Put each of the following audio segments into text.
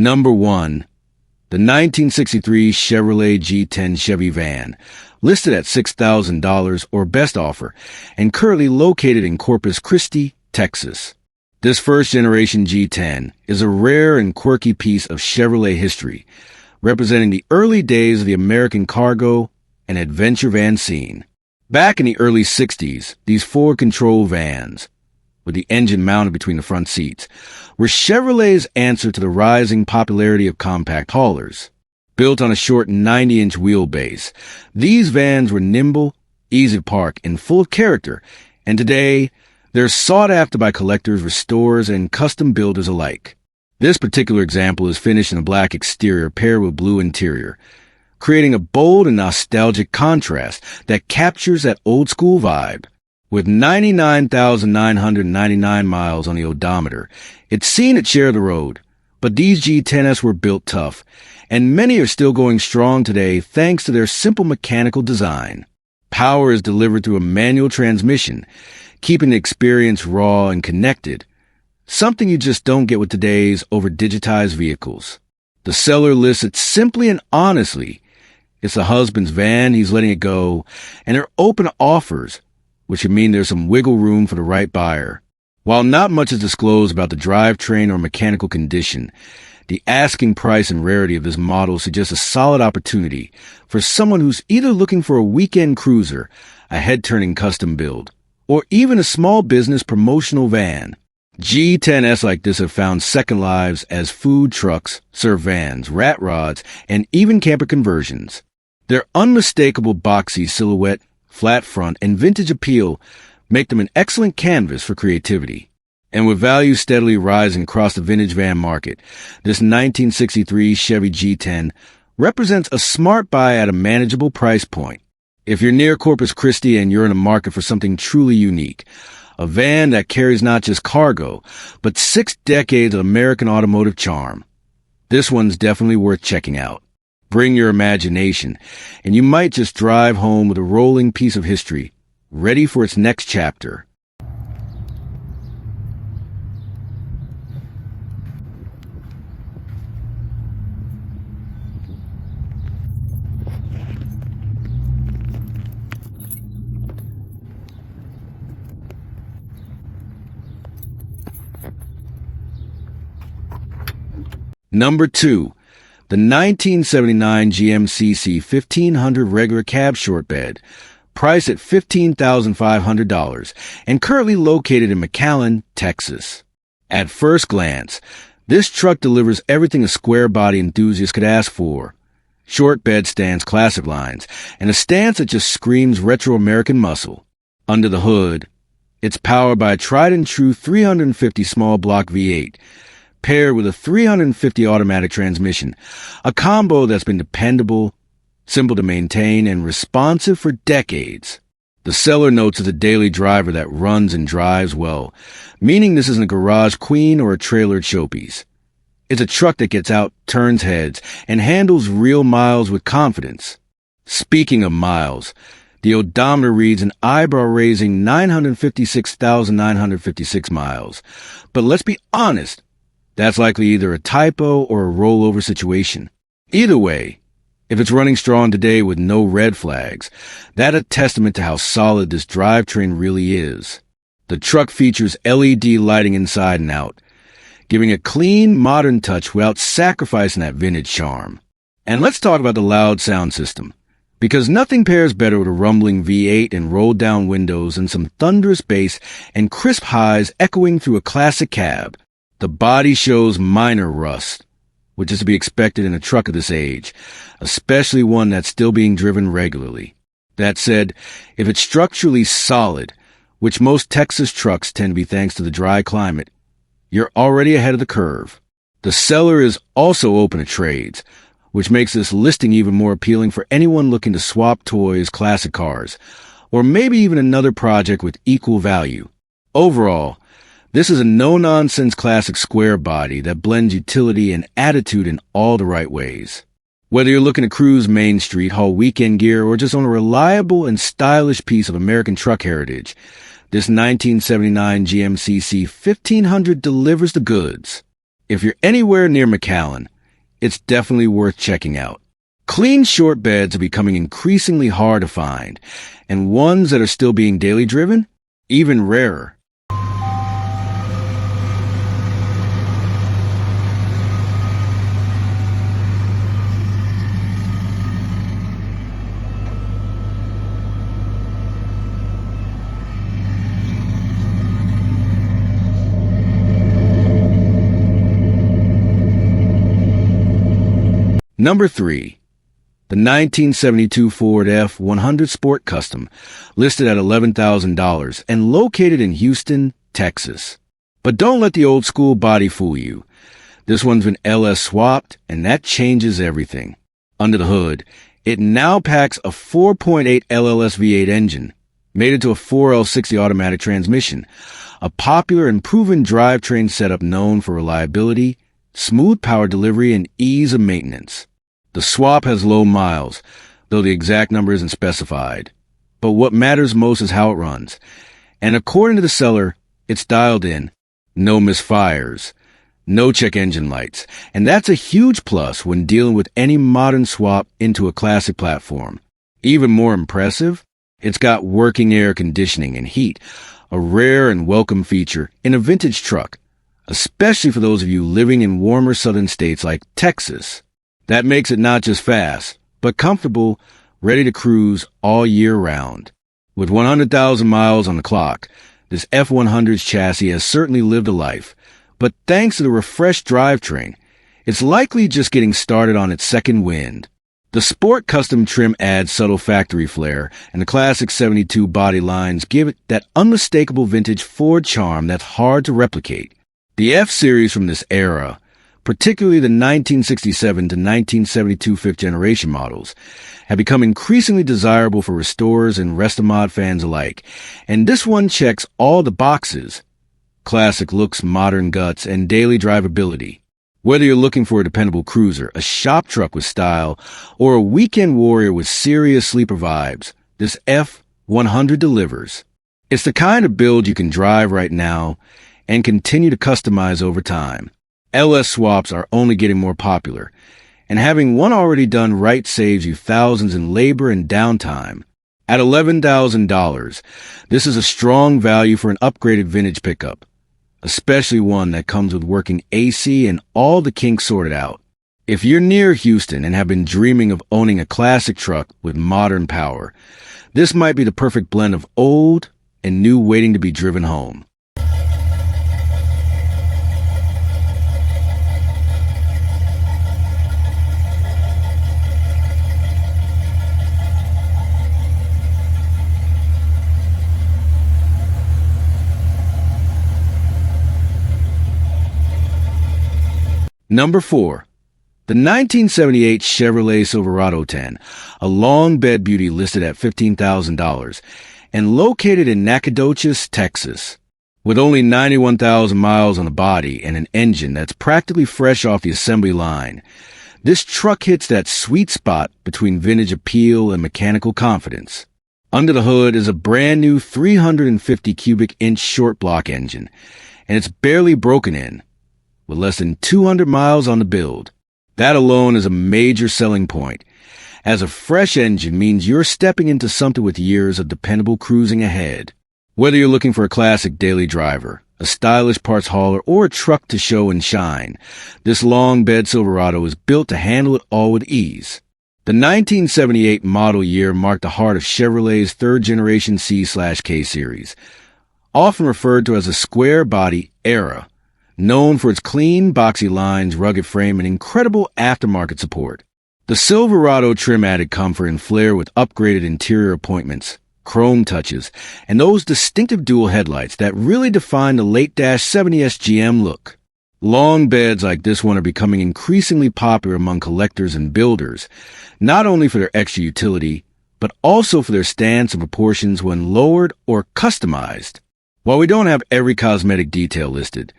Number 1. The 1963 Chevrolet G10 Chevy van, listed at $6,000 or best offer, and currently located in Corpus Christi, Texas. This first-generation G10 is a rare and quirky piece of Chevrolet history, representing the early days of the American cargo and adventure van scene. Back in the early 60s, these Ford-controlled vans, with the engine mounted between the front seats, were Chevrolet's answer to the rising popularity of compact haulers. Built on a short 90-inch wheelbase, these vans were nimble, easy to park, and full of character, and today, they're sought after by collectors, restorers, and custom builders alike. This particular example is finished in a black exterior paired with blue interior, creating a bold and nostalgic contrast that captures that old-school vibe. With 99,999 miles on the odometer, it's seen its share of the road, but these G10s were built tough, and many are still going strong today thanks to their simple mechanical design. Power is delivered through a manual transmission, keeping the experience raw and connected, something you just don't get with today's over-digitized vehicles. The seller lists it simply and honestly. It's the husband's van, he's letting it go, and they're open to offers, which would mean there's some wiggle room for the right buyer. While not much is disclosed about the drivetrain or mechanical condition, the asking price and rarity of this model suggests a solid opportunity for someone who's either looking for a weekend cruiser, a head-turning custom build, or even a small business promotional van. G10S like this have found second lives as food trucks, serve vans, rat rods, and even camper conversions. Their unmistakable boxy silhouette, flat front, and vintage appeal make them an excellent canvas for creativity. And with value steadily rising across the vintage van market, this 1963 Chevy G10 represents a smart buy at a manageable price point. If you're near Corpus Christi and you're in the market for something truly unique, a van that carries not just cargo, but 6 decades of American automotive charm, this one's definitely worth checking out. Bring your imagination, and you might just drive home with a rolling piece of history, ready for its next chapter. Number 2. The 1979 GMCC 1500 regular cab short bed, priced at $15,500 and currently located in McAllen, Texas. At first glance, this truck delivers everything a square-body enthusiast could ask for. Short bed stands classic lines, and a stance that just screams retro American muscle. Under the hood, it's powered by a tried-and-true 350 small block V8, paired with a 350 automatic transmission, a combo that's been dependable, simple to maintain, and responsive for decades. The seller notes it's a daily driver that runs and drives well, meaning this isn't a garage queen or a trailered showpiece. It's a truck that gets out, turns heads, and handles real miles with confidence. Speaking of miles, the odometer reads an eyebrow-raising 956,956 miles. But let's be honest, that's likely either a typo or a rollover situation. Either way, if it's running strong today with no red flags, that's a testament to how solid this drivetrain really is. The truck features LED lighting inside and out, giving a clean, modern touch without sacrificing that vintage charm. And let's talk about the loud sound system, because nothing pairs better with a rumbling V8 and rolled-down windows and some thunderous bass and crisp highs echoing through a classic cab. The body shows minor rust, which is to be expected in a truck of this age, especially one that's still being driven regularly. That said, if it's structurally solid, which most Texas trucks tend to be thanks to the dry climate, you're already ahead of the curve. The seller is also open to trades, which makes this listing even more appealing for anyone looking to swap toys, classic cars, or maybe even another project with equal value. Overall, this is a no-nonsense classic square body that blends utility and attitude in all the right ways. Whether you're looking to cruise Main Street, haul weekend gear, or just own a reliable and stylish piece of American truck heritage, this 1979 GMCC 1500 delivers the goods. If you're anywhere near McAllen, it's definitely worth checking out. Clean short beds are becoming increasingly hard to find, and ones that are still being daily driven, even rarer. Number 3. The 1972 Ford F-100 Sport Custom, listed at $11,000 and located in Houston, Texas. But don't let the old school body fool you. This one's been LS swapped, and that changes everything. Under the hood, it now packs a 4.8 LLS V8 engine, mated to a 4L60 automatic transmission, a popular and proven drivetrain setup known for reliability, smooth power delivery, and ease of maintenance. The swap has low miles, though the exact number isn't specified. But what matters most is how it runs. And according to the seller, it's dialed in. No misfires. No check engine lights. And that's a huge plus when dealing with any modern swap into a classic platform. Even more impressive, it's got working air conditioning and heat, a rare and welcome feature in a vintage truck, especially for those of you living in warmer southern states like Texas. That makes it not just fast, but comfortable, ready to cruise all year round. With 100,000 miles on the clock, this F-100's chassis has certainly lived a life, but thanks to the refreshed drivetrain, it's likely just getting started on its second wind. The Sport Custom trim adds subtle factory flair, and the classic 72 body lines give it that unmistakable vintage Ford charm that's hard to replicate. The F-Series from this era, particularly the 1967 to 1972 fifth-generation models, have become increasingly desirable for restorers and rest-a-mod fans alike, and this one checks all the boxes: classic looks, modern guts, and daily drivability. Whether you're looking for a dependable cruiser, a shop truck with style, or a weekend warrior with serious sleeper vibes, this F-100 delivers. It's the kind of build you can drive right now and continue to customize over time. LS swaps are only getting more popular, and having one already done right saves you thousands in labor and downtime. At $11,000, this is a strong value for an upgraded vintage pickup, especially one that comes with working AC and all the kinks sorted out. If you're near Houston and have been dreaming of owning a classic truck with modern power, this might be the perfect blend of old and new waiting to be driven home. Number 4. The 1978 Chevrolet Silverado 10, a long bed beauty listed at $15,000 and located in Nacogdoches, Texas. With only 91,000 miles on the body and an engine that's practically fresh off the assembly line, this truck hits that sweet spot between vintage appeal and mechanical confidence. Under the hood is a brand new 350 cubic inch short block engine, and it's barely broken in, with less than 200 miles on the build. That alone is a major selling point, as a fresh engine means you're stepping into something with years of dependable cruising ahead. Whether you're looking for a classic daily driver, a stylish parts hauler, or a truck to show and shine, this long bed Silverado is built to handle it all with ease. The 1978 model year marked the heart of Chevrolet's third-generation C/K series, often referred to as a square-body era, known for its clean, boxy lines, rugged frame, and incredible aftermarket support. The Silverado trim added comfort and flair with upgraded interior appointments, chrome touches, and those distinctive dual headlights that really define the late-70s GM look. Long beds like this one are becoming increasingly popular among collectors and builders, not only for their extra utility, but also for their stance and proportions when lowered or customized. While we don't have every cosmetic detail listed,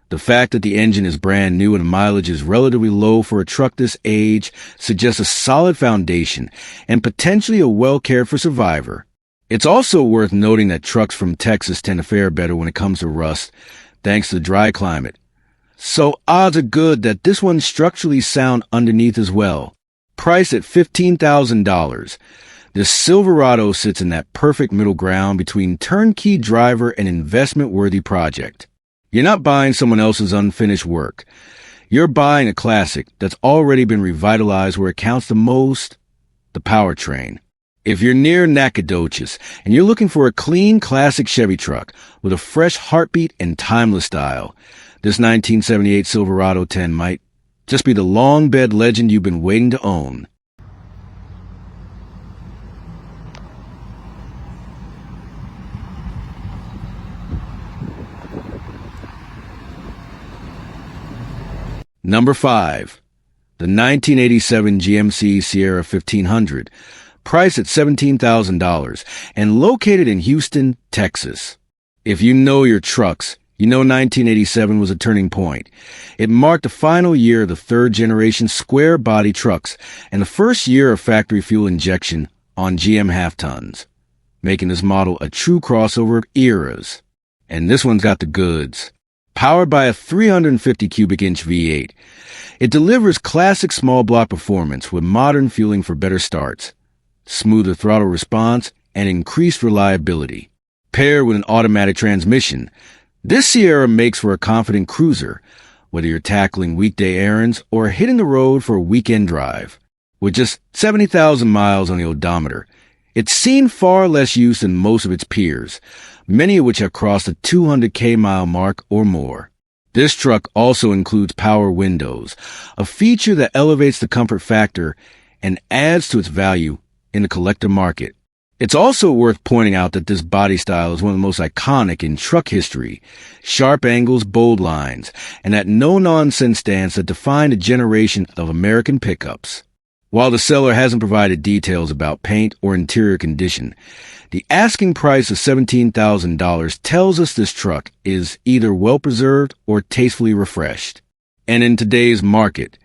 the fact that the engine is brand new and the mileage is relatively low for a truck this age suggests a solid foundation and potentially a well-cared-for survivor. It's also worth noting that trucks from Texas tend to fare better when it comes to rust, thanks to the dry climate. So odds are good that this one's structurally sound underneath as well. Priced at $15,000, this Silverado sits in that perfect middle ground between turnkey driver and investment-worthy project. You're not buying someone else's unfinished work. You're buying a classic that's already been revitalized where it counts the most, the powertrain. If you're near Nacogdoches and you're looking for a clean, classic Chevy truck with a fresh heartbeat and timeless style, this 1978 Silverado 10 might just be the long bed legend you've been waiting to own. Number 5. The 1987 GMC Sierra 1500, priced at $17,000 and located in Houston, Texas. If you know your trucks, you know 1987 was a turning point. It marked the final year of the third-generation square-body trucks and the first year of factory fuel injection on GM half-tons, making this model a true crossover of eras. And this one's got the goods. Powered by a 350 cubic inch V8, it delivers classic small block performance with modern fueling for better starts, smoother throttle response, and increased reliability. Paired with an automatic transmission, this Sierra makes for a confident cruiser, whether you're tackling weekday errands or hitting the road for a weekend drive. With just 70,000 miles on the odometer, it's seen far less use than most of its peers, many of which have crossed the 200K mile mark or more. This truck also includes power windows, a feature that elevates the comfort factor and adds to its value in the collector market. It's also worth pointing out that this body style is one of the most iconic in truck history. Sharp angles, bold lines, and that no-nonsense stance that defined a generation of American pickups. While the seller hasn't provided details about paint or interior condition, the asking price of $17,000 tells us this truck is either well-preserved or tastefully refreshed. And in today's market,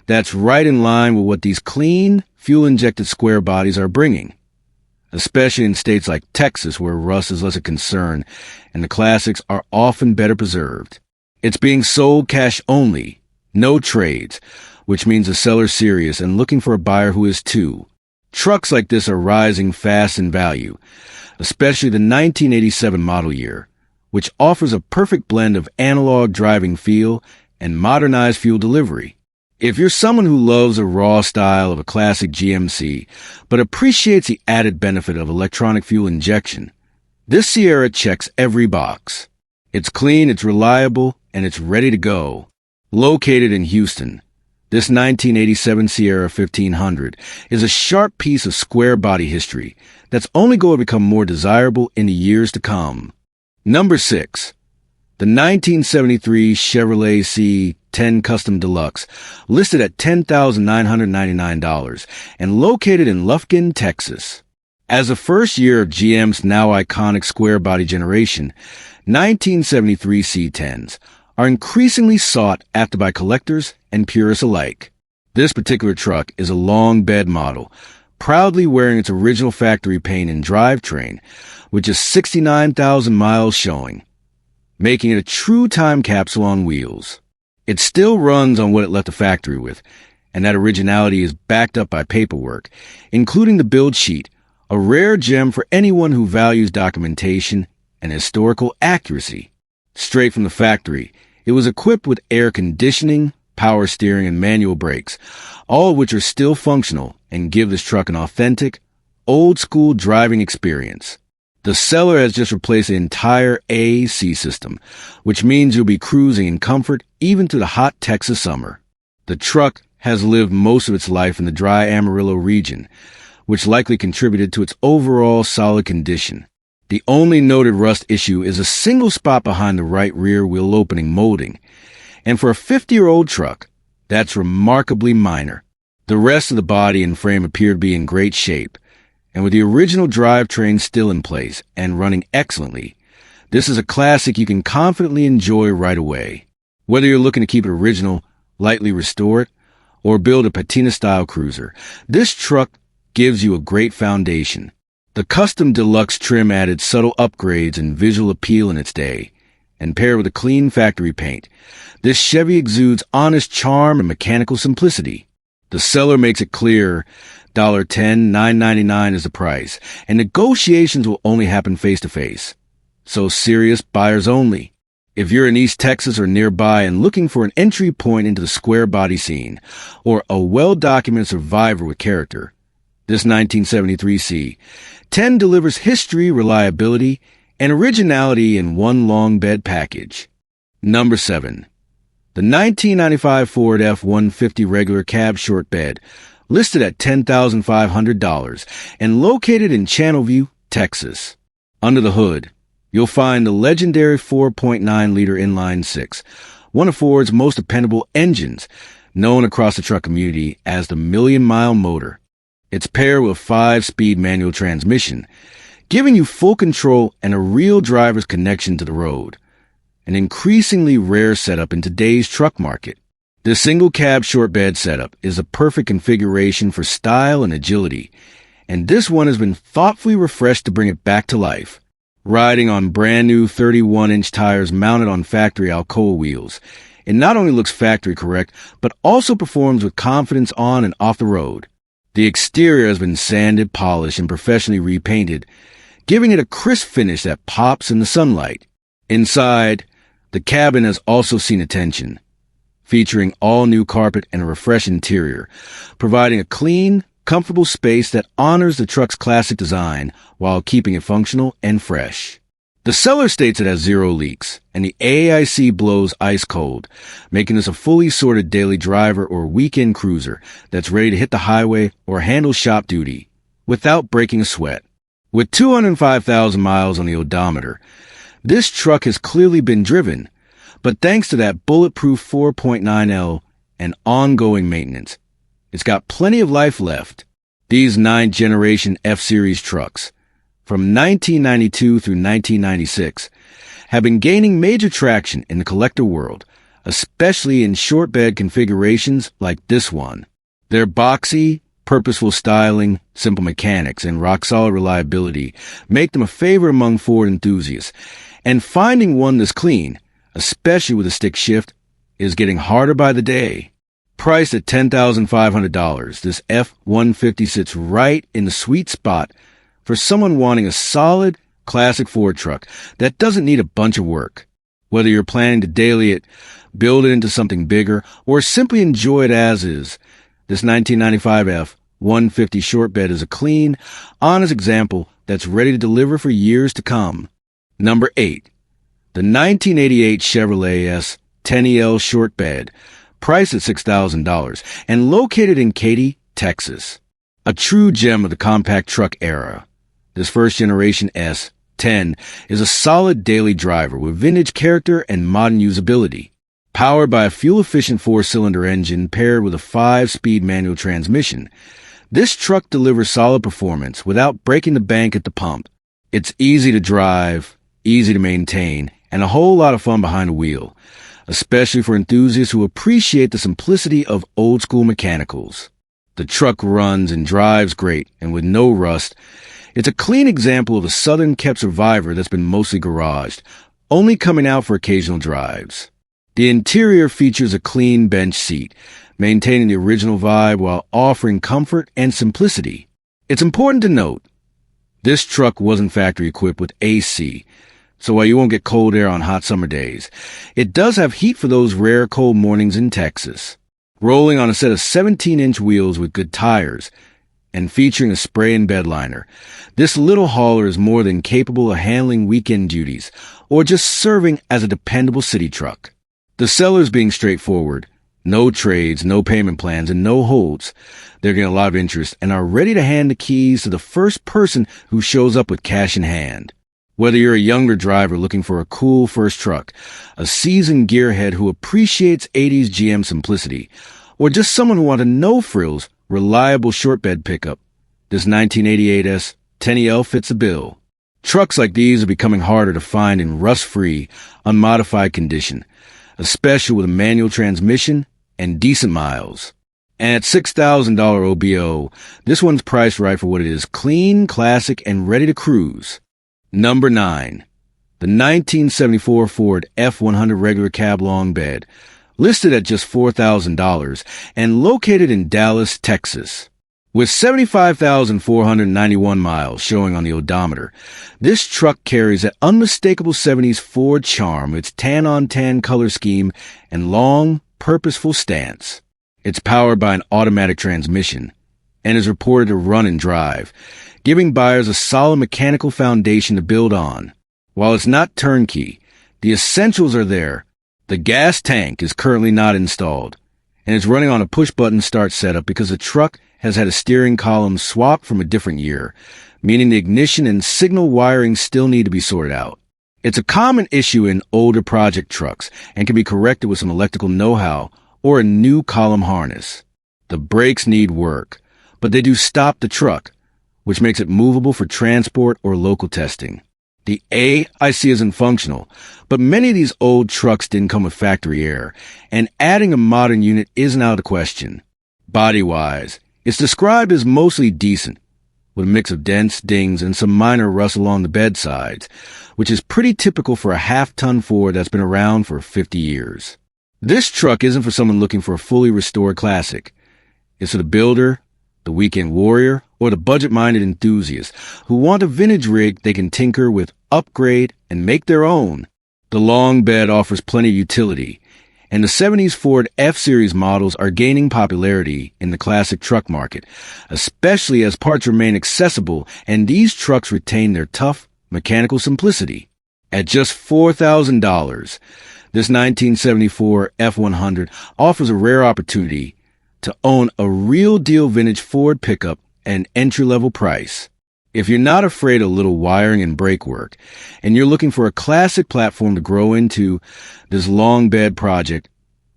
that's right in line with what these clean, fuel-injected square bodies are bringing, especially in states like Texas where rust is less a concern and the classics are often better preserved. It's being sold cash only, no trades, which means the seller's serious and looking for a buyer who is too. Trucks like this are rising fast in value, especially the 1987 model year, which offers a perfect blend of analog driving feel and modernized fuel delivery. If you're someone who loves a raw style of a classic GMC, but appreciates the added benefit of electronic fuel injection, this Sierra checks every box. It's clean, it's reliable, and it's ready to go. Located in Houston, this 1987 Sierra 1500 is a sharp piece of square body history that's only going to become more desirable in the years to come. Number 6. The 1973 Chevrolet C10 Custom Deluxe, listed at $10,999 and located in Lufkin, Texas. As the first year of GM's now iconic square body generation, 1973 C10s are increasingly sought after by collectors and purists alike. This particular truck is a long bed model, proudly wearing its original factory paint and drivetrain, with just 69,000 miles showing, making it a true time capsule on wheels. It still runs on what it left the factory with, and that originality is backed up by paperwork, including the build sheet, a rare gem for anyone who values documentation and historical accuracy. Straight from the factory, it was equipped with air conditioning, power steering, and manual brakes, all of which are still functional and give this truck an authentic, old-school driving experience. The seller has just replaced the entire AC system, which means you'll be cruising in comfort even through the hot Texas summer. The truck has lived most of its life in the dry Amarillo region, which likely contributed to its overall solid condition. The only noted rust issue is a single spot behind the right rear wheel opening molding, and for a 50-year-old truck, that's remarkably minor. The rest of the body and frame appear to be in great shape, and with the original drivetrain still in place and running excellently, this is a classic you can confidently enjoy right away. Whether you're looking to keep it original, lightly restore it, or build a patina-style cruiser, this truck gives you a great foundation. The custom deluxe trim added subtle upgrades and visual appeal in its day, and paired with a clean factory paint, this Chevy exudes honest charm and mechanical simplicity. The seller makes it clear $10, $9.99 is the price, and negotiations will only happen face-to-face. So serious buyers only. If you're in East Texas or nearby and looking for an entry point into the square body scene, or a well-documented survivor with character, this 1973 C10 delivers history, reliability, and originality in one long bed package. Number 7. The 1995 Ford F-150 regular cab short bed, listed at $10,500 and located in Channelview, Texas. Under the hood, you'll find the legendary 4.9-liter inline-six, one of Ford's most dependable engines, known across the truck community as the Million-Mile Motor. It's paired with a 5-speed manual transmission, giving you full control and a real driver's connection to the road, an increasingly rare setup in today's truck market. This single-cab short bed setup is a perfect configuration for style and agility, and this one has been thoughtfully refreshed to bring it back to life. Riding on brand-new 31-inch tires mounted on factory Alcoa wheels, it not only looks factory correct, but also performs with confidence on and off the road. The exterior has been sanded, polished, and professionally repainted, giving it a crisp finish that pops in the sunlight. Inside, the cabin has also seen attention, featuring all-new carpet and a refreshed interior, providing a clean, comfortable space that honors the truck's classic design while keeping it functional and fresh. The seller states it has 0 leaks, and the AIC blows ice cold, making this a fully sorted daily driver or weekend cruiser that's ready to hit the highway or handle shop duty without breaking a sweat. With 205,000 miles on the odometer, this truck has clearly been driven, but thanks to that bulletproof 4.9L and ongoing maintenance, it's got plenty of life left. These 9th-generation F-Series trucks, from 1992 through 1996, have been gaining major traction in the collector world, especially in short bed configurations like this one. Their boxy, purposeful styling, simple mechanics, and rock-solid reliability make them a favorite among Ford enthusiasts, and finding one this clean, especially with a stick shift, is getting harder by the day. Priced at $10,500, this F-150 sits right in the sweet spot for someone wanting a solid, classic Ford truck that doesn't need a bunch of work. Whether you're planning to daily it, build it into something bigger, or simply enjoy it as is, this 1995 F-150 short bed is a clean, honest example that's ready to deliver for years to come. Number 8. The 1988 Chevrolet S-10EL short bed, priced at $6,000, and located in Katy, Texas. A true gem of the compact truck era. This first-generation S-10 is a solid daily driver with vintage character and modern usability. Powered by a fuel-efficient 4-cylinder engine paired with a 5-speed manual transmission, this truck delivers solid performance without breaking the bank at the pump. It's easy to drive, easy to maintain, and a whole lot of fun behind the wheel, especially for enthusiasts who appreciate the simplicity of old-school mechanicals. The truck runs and drives great, and with no rust, it's a clean example of a southern-kept survivor that's been mostly garaged, only coming out for occasional drives. The interior features a clean bench seat, maintaining the original vibe while offering comfort and simplicity. It's important to note, this truck wasn't factory-equipped with AC, so while you won't get cold air on hot summer days, it does have heat for those rare cold mornings in Texas. Rolling on a set of 17-inch wheels with good tires, and featuring a spray-in bed liner, this little hauler is more than capable of handling weekend duties, or just serving as a dependable city truck. The seller's being straightforward, no trades, no payment plans, and no holds. They're getting a lot of interest and are ready to hand the keys to the first person who shows up with cash in hand. Whether you're a younger driver looking for a cool first truck, a seasoned gearhead who appreciates 80s GM simplicity, or just someone who wants a no-frills, reliable short bed pickup, this 1988 S-10EL fits the bill. Trucks like these are becoming harder to find in rust-free, unmodified condition, especially with a manual transmission and decent miles. And at $6,000 OBO, this one's priced right for what it is: clean, classic, and ready to cruise. Number 9. the 1974 Ford F-100 regular cab long bed, listed at just $4,000 and located in Dallas, Texas. With 75,491 miles showing on the odometer, this truck carries that unmistakable 70s Ford charm with its tan-on-tan color scheme and long, purposeful stance. It's powered by an automatic transmission and is reported to run and drive, giving buyers a solid mechanical foundation to build on. While it's not turnkey, the essentials are there. The gas tank is currently not installed, and it's running on a push-button start setup because the truck has had a steering column swapped from a different year, meaning the ignition and signal wiring still need to be sorted out. It's a common issue in older project trucks and can be corrected with some electrical know-how or a new column harness. The brakes need work, but they do stop the truck, which makes it movable for transport or local testing. The A I see isn't functional, but many of these old trucks didn't come with factory air, and adding a modern unit isn't out of the question. Body-wise, it's described as mostly decent, with a mix of dents, dings, and some minor rust along the bedsides, which is pretty typical for a half-ton Ford that's been around for 50 years. This truck isn't for someone looking for a fully restored classic. It's for the builder, the weekend warrior, or the budget-minded enthusiast who want a vintage rig they can tinker with, upgrade, and make their own. The long bed offers plenty of utility, and the 70s Ford F-Series models are gaining popularity in the classic truck market, especially as parts remain accessible and these trucks retain their tough, mechanical simplicity. At just $4,000, this 1974 F-100 offers a rare opportunity to own a real-deal vintage Ford pickup at an entry-level price. If you're not afraid of little wiring and brake work, and you're looking for a classic platform to grow into, this long bed project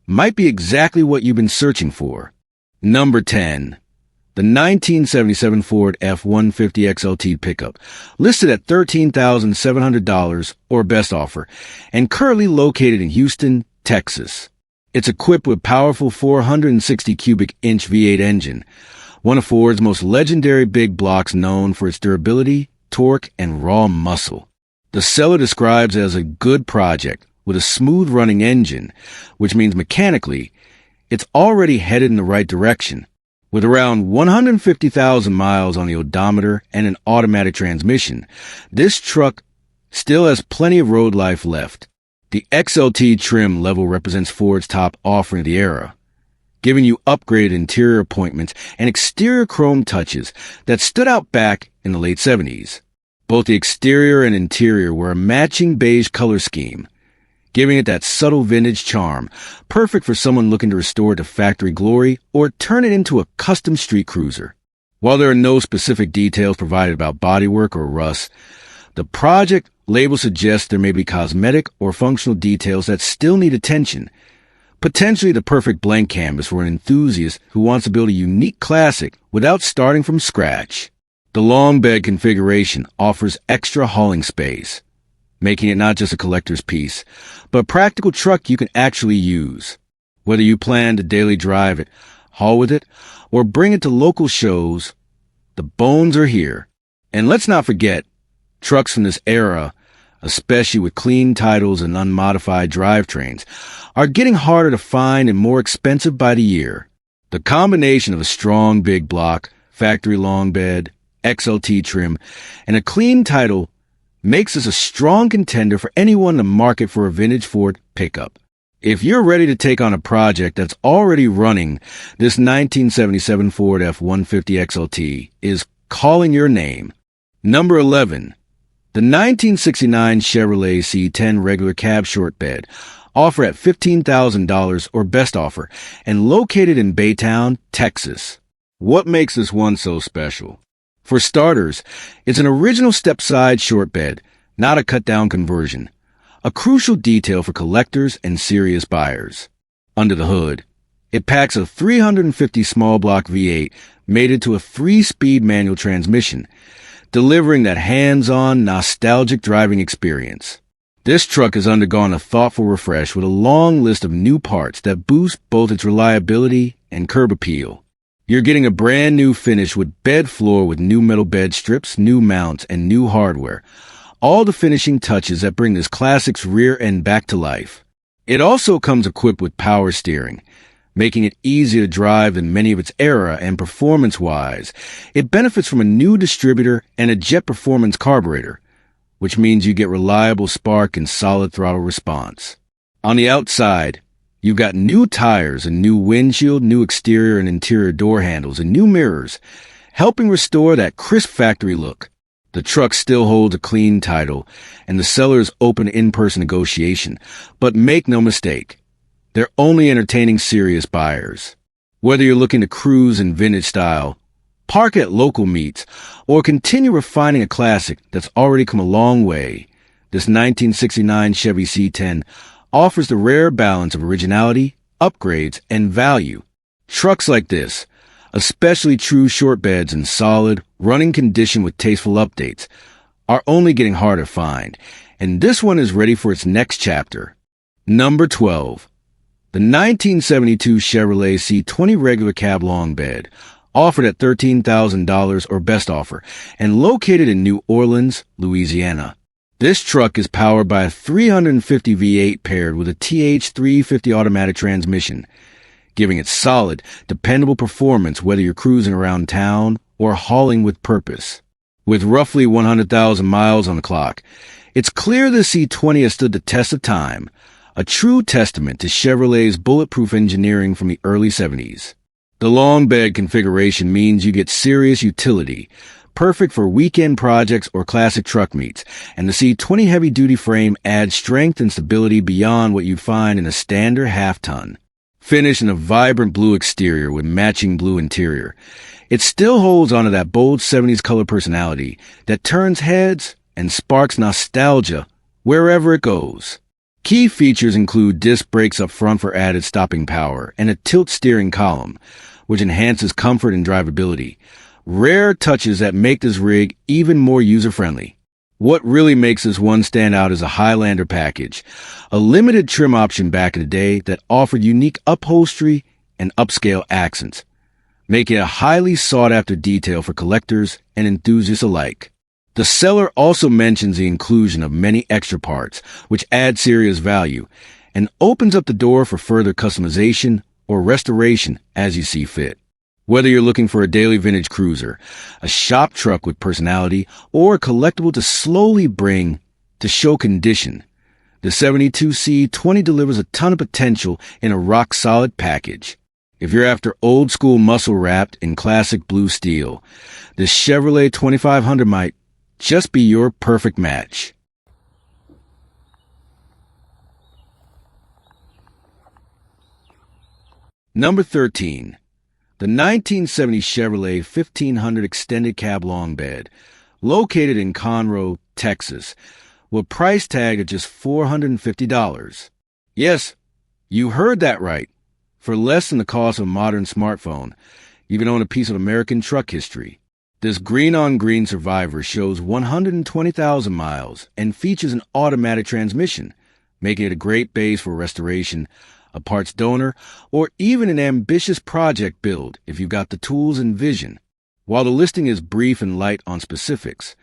might be exactly what you've been searching for. Number 10. The 1977 Ford F-150 XLT Pickup, listed at $13,700 or best offer, and currently located in Houston, Texas. It's equipped with a powerful 460 cubic inch V8 engine, one of Ford's most legendary big blocks known for its durability, torque, and raw muscle. The seller describes it as a good project with a smooth running engine, which means mechanically, it's already headed in the right direction. With around 150,000 miles on the odometer and an automatic transmission, this truck still has plenty of road life left. The XLT trim level represents Ford's top offering of the era, giving you upgraded interior appointments and exterior chrome touches that stood out back in the late 70s. Both the exterior and interior were a matching beige color scheme, giving it that subtle vintage charm, perfect for someone looking to restore it to factory glory or turn it into a custom street cruiser. While there are no specific details provided about bodywork or rust, the project label suggests there may be cosmetic or functional details that still need attention, potentially the perfect blank canvas for an enthusiast who wants to build a unique classic without starting from scratch. The long bed configuration offers extra hauling space, making it not just a collector's piece, but a practical truck you can actually use. Whether you plan to daily drive it, haul with it, or bring it to local shows, the bones are here. And let's not forget, trucks from this era, especially with clean titles and unmodified drivetrains, are getting harder to find and more expensive by the year. The combination of a strong big block, factory long bed, XLT trim, and a clean title makes this a strong contender for anyone in the market for a vintage Ford pickup. If you're ready to take on a project that's already running, this 1977 Ford F-150 XLT is calling your name. Number 11. The 1969 Chevrolet C10 regular cab short bed, offer at $15,000 or best offer, and located in Baytown, Texas. What makes this one so special? For starters, it's an original step-side short bed, not a cut-down conversion, a crucial detail for collectors and serious buyers. Under the hood, it packs a 350 small block V8 mated to a 3-speed manual transmission, delivering that hands-on, nostalgic driving experience. This truck has undergone a thoughtful refresh with a long list of new parts that boost both its reliability and curb appeal. You're getting a brand new finish with bed floor with new metal bed strips, new mounts, and new hardware, all the finishing touches that bring this classic's rear end back to life. It also comes equipped with power steering, making it easier to drive than many of its era, and performance-wise, it benefits from a new distributor and a jet performance carburetor, which means you get reliable spark and solid throttle response. On the outside, you've got new tires, a new windshield, new exterior and interior door handles, and new mirrors, helping restore that crisp factory look. The truck still holds a clean title, and the seller is open to in-person negotiation, but make no mistake, they're only entertaining serious buyers. Whether you're looking to cruise in vintage style, park at local meets, or continue refining a classic that's already come a long way, this 1969 Chevy C10 offers the rare balance of originality, upgrades, and value. Trucks like this, especially true short beds in solid, running condition with tasteful updates, are only getting harder to find, and this one is ready for its next chapter. Number 12. The 1972 Chevrolet C20 regular cab long bed, offered at $13,000 or best offer, and located in New Orleans, Louisiana. This truck is powered by a 350 V8 paired with a TH350 automatic transmission, giving it solid, dependable performance whether you're cruising around town or hauling with purpose. With roughly 100,000 miles on the clock, it's clear the C20 has stood the test of time, a true testament to Chevrolet's bulletproof engineering from the early 70s. The long bed configuration means you get serious utility, perfect for weekend projects or classic truck meets, and the C20 heavy-duty frame adds strength and stability beyond what you'd find in a standard half-ton. Finished in a vibrant blue exterior with matching blue interior, it still holds onto that bold 70s color personality that turns heads and sparks nostalgia wherever it goes. Key features include disc brakes up front for added stopping power and a tilt steering column, which enhances comfort and drivability. Rare touches that make this rig even more user-friendly. What really makes this one stand out is a Highlander package, a limited trim option back in the day that offered unique upholstery and upscale accents, making it a highly sought-after detail for collectors and enthusiasts alike. The seller also mentions the inclusion of many extra parts, which add serious value, and opens up the door for further customization or restoration as you see fit. Whether you're looking for a daily vintage cruiser, a shop truck with personality, or a collectible to slowly bring to show condition, the 72C20 delivers a ton of potential in a rock-solid package. If you're after old-school muscle wrapped in classic blue steel, the Chevrolet 2500 might just be your perfect match. Number 13. The 1970 Chevrolet 1500 extended cab long bed, located in Conroe, Texas, with price tag at just $450. Yes, you heard that right. For less than the cost of a modern smartphone, you can own a piece of American truck history. This green-on-green Survivor shows 120,000 miles and features an automatic transmission, making it a great base for restoration, a parts donor, or even an ambitious project build if you've got the tools and vision. While the listing is brief and light on specifics,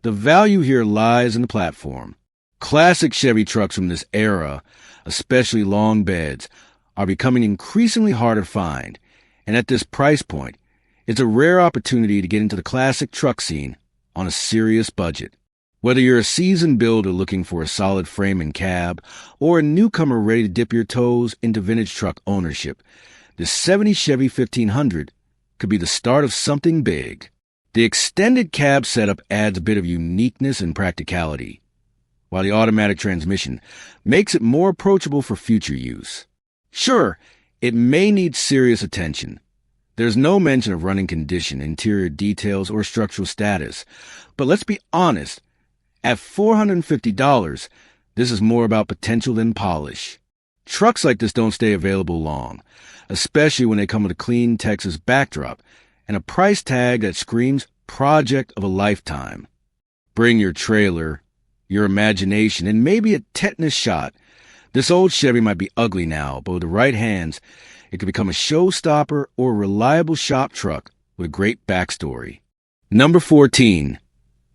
the value here lies in the platform. Classic Chevy trucks from this era, especially long beds, are becoming increasingly harder to find, and at this price point, it's a rare opportunity to get into the classic truck scene on a serious budget. Whether you're a seasoned builder looking for a solid frame and cab, or a newcomer ready to dip your toes into vintage truck ownership, the 70 Chevy 1500 could be the start of something big. The extended cab setup adds a bit of uniqueness and practicality, while the automatic transmission makes it more approachable for future use. Sure, it may need serious attention. There's no mention of running condition, interior details, or structural status. But let's be honest, at $450, this is more about potential than polish. Trucks like this don't stay available long, especially when they come with a clean Texas backdrop and a price tag that screams project of a lifetime. Bring your trailer, your imagination, and maybe a tetanus shot. This old Chevy might be ugly now, but with the right hands, it could become a showstopper or a reliable shop truck with a great backstory. Number 14.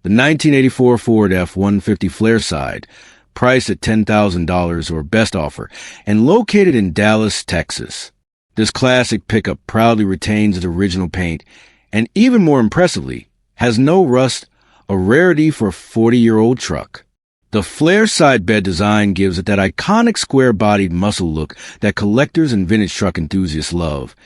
The 1984 Ford F-150 Flairside, priced at $10,000 or best offer, and located in Dallas, Texas. This classic pickup proudly retains its original paint, and even more impressively, has no rust, a rarity for a 40-year-old truck. The Flairside bed design gives it that iconic square-bodied muscle look that collectors and vintage truck enthusiasts love,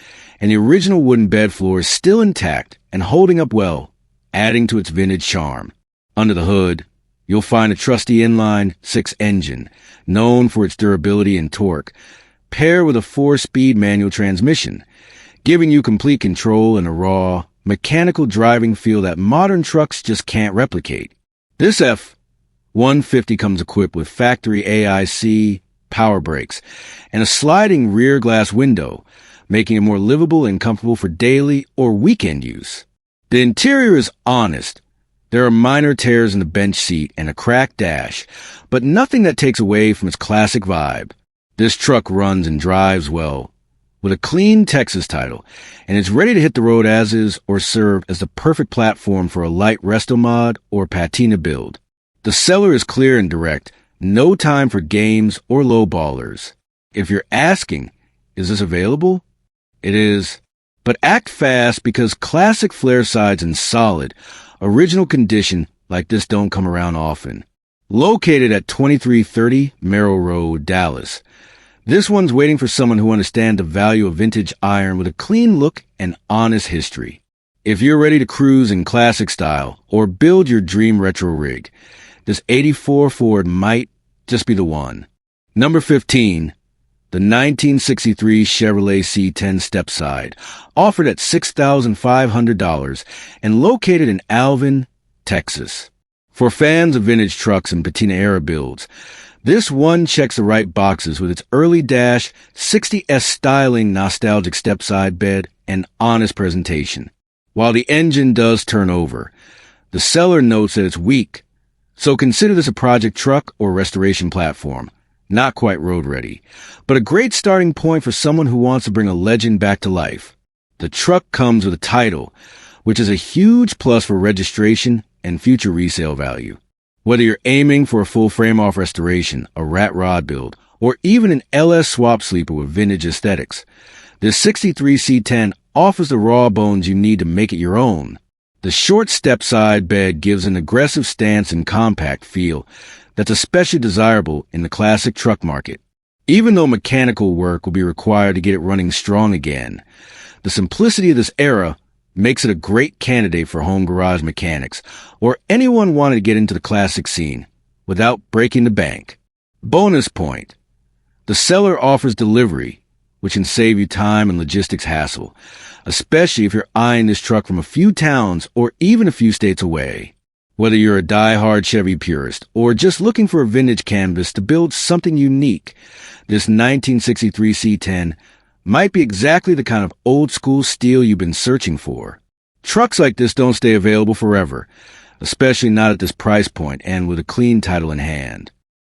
and the original wooden bed floor is still intact and holding up well, adding to its vintage charm. Under the hood, you'll find a trusty inline-six engine, known for its durability and torque, paired with a 4-speed manual transmission, giving you complete control and a raw, mechanical driving feel that modern trucks just can't replicate. This F-150 comes equipped with factory AIC, power brakes, and a sliding rear glass window, making it more livable and comfortable for daily or weekend use. The interior is honest. There are minor tears in the bench seat and a cracked dash, but nothing that takes away from its classic vibe. This truck runs and drives well, with a clean Texas title, and it's ready to hit the road as is or serve as the perfect platform for a light resto mod or patina build. The seller is clear and direct, no time for games or lowballers. If you're asking, is this available? It is. But act fast because classic Flairsides in solid, original condition like this don't come around often. Located at 2330 Merrill Road, Dallas. This one's waiting for someone who understands the value of vintage iron with a clean look and honest history. If you're ready to cruise in classic style or build your dream retro rig, this 84 Ford might just be the one. Number 15. The 1963 Chevrolet C10 Stepside, offered at $6,500 and located in Alvin, Texas. For fans of vintage trucks and patina-era builds, this one checks the right boxes with its early dash 60S styling nostalgic stepside bed and honest presentation. While the engine does turn over, the seller notes that it's weak, so consider this a project truck or restoration platform. Not quite road ready, but a great starting point for someone who wants to bring a legend back to life. The truck comes with a title, which is a huge plus for registration and future resale value. Whether you're aiming for a full frame-off restoration, a rat rod build, or even an LS swap sleeper with vintage aesthetics, this 63 C10 offers the raw bones you need to make it your own. The short step-side bed gives an aggressive stance and compact feel that's especially desirable in the classic truck market. Even though mechanical work will be required to get it running strong again, the simplicity of this era makes it a great candidate for home garage mechanics or anyone wanting to get into the classic scene without breaking the bank. Bonus point. The seller offers delivery, which can save you time and logistics hassle, especially if you're eyeing this truck from a few towns or even a few states away. Whether you're a die-hard Chevy purist or just looking for a vintage canvas to build something unique, this 1963 C10 might be exactly the kind of old-school steel you've been searching for. Trucks like this don't stay available forever, especially not at this price point and with a clean title in hand.